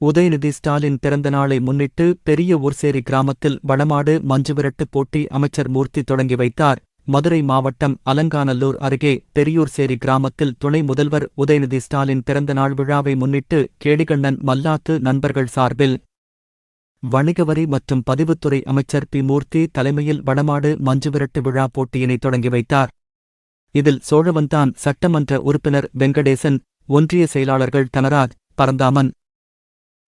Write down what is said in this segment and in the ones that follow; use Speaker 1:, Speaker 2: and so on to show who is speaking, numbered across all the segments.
Speaker 1: உதயநிதி ஸ்டாலின் பிறந்த நாளை முன்னிட்டு பெரிய ஊர்சேரி கிராமத்தில் வடமாடு மஞ்சுவிரட்டு போட்டி அமைச்சர் மூர்த்தி தொடங்கி வைத்தார். மதுரை மாவட்டம் அலங்காநல்லூர் அருகே பெரியூர்சேரி கிராமத்தில் துணை முதல்வர் உதயநிதி ஸ்டாலின் பிறந்த நாள் விழாவை முன்னிட்டு கேடிகண்ணன் மல்லாத்து நண்பர்கள் சார்பில் வணிகவரி மற்றும் பதிவுத்துறை அமைச்சர் பி. மூர்த்தி தலைமையில் வடமாடு மஞ்சுவிரட்டு விழா போட்டியினை தொடங்கி வைத்தார். இதில் சோழவந்தான் சட்டமன்ற உறுப்பினர் வெங்கடேசன், ஒன்றிய செயலாளர்கள் தனராஜ், பரந்தாமன்,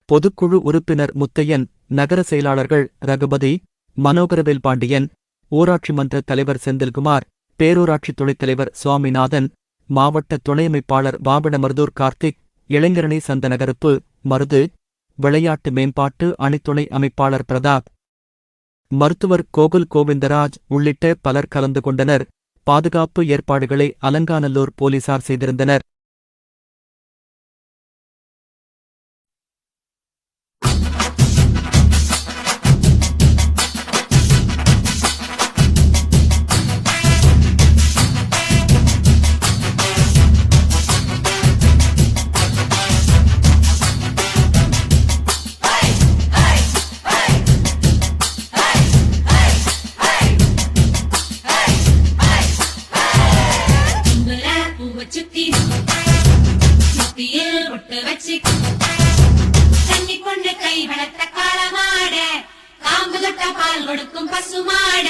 Speaker 1: பொதுக்குழு உறுப்பினர் முத்தையன், நகர செயலாளர்கள் ரகுபதி, மனோகரவேல் பாண்டியன், ஊராட்சி மன்ற தலைவர் செந்தில்குமார், பேரூராட்சி துணைத்தலைவர் சுவாமிநாதன், மாவட்ட துணை அமைப்பாளர் வாவிடமருதூர் கார்த்திக், இளைஞரணி சந்தனகருப்பு மருது, விளையாட்டு மேம்பாட்டு அணித்துணை அமைப்பாளர் பிரதாப், மருத்துவர் கோகுல் கோவிந்தராஜ் உள்ளிட்ட பலர் கலந்து கொண்டனர். பாதுகாப்பு ஏற்பாடுகளை அலங்காநல்லூர் போலீசார் செய்திருந்தனர்.
Speaker 2: பால் கொடுக்கும் பசுமாட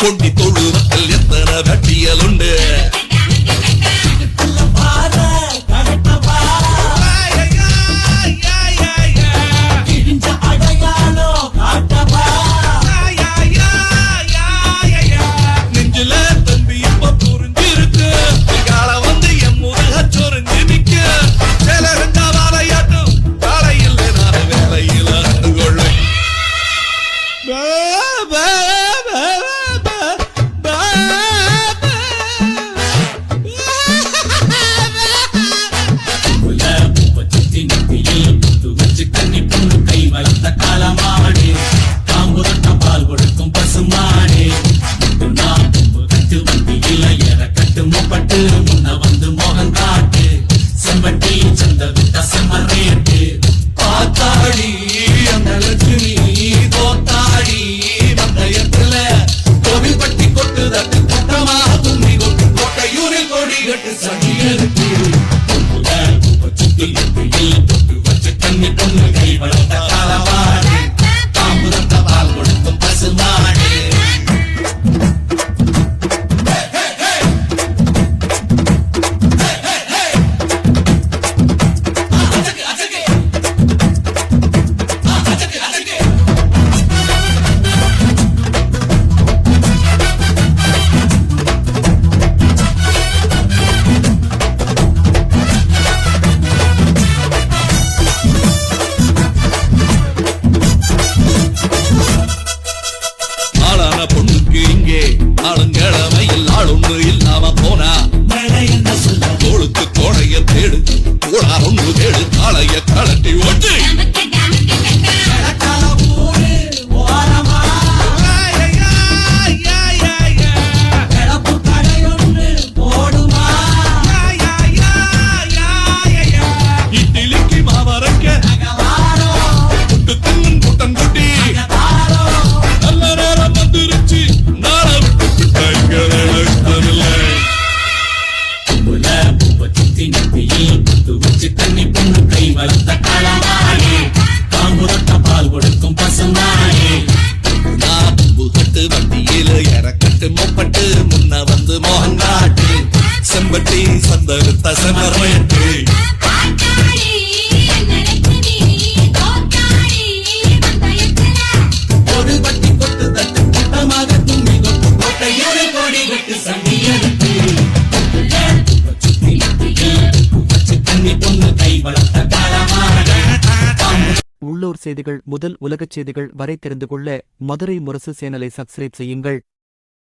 Speaker 2: கொண்டி தொழுவத்தில் எத்தனை வெட்டியல் உண்டு. நெஞ்சில தம்பி இப்ப புரிஞ்சிருக்கு, கால வந்து என் முருக சொரிஞ்சு நிக்க. சில ரெண்டா வாழையாட்டும் காலையில் நான் வேலையில் அண்டு கொள்ளு. பாத்தாடி அந்த லட்சுமி தோத்தாடி வந்த பந்தெடுத்த செமரேட்டு ஒரு பட்டி கொட்டு தட்டு கூட்டமாக தும்மி கொட்டு கோட்டையோடு கோடி விட்டு சண்டி எடுத்து தண்ணி பொண்ணு கை வளர்த்த காலமாக
Speaker 1: உள்ளூர் செய்திகள் முதல் உலகச் செய்திகள் வரை தெரிந்து கொள்ள மதுரை முரசு சேனலை சப்ஸ்கிரைப் செய்யுங்கள்.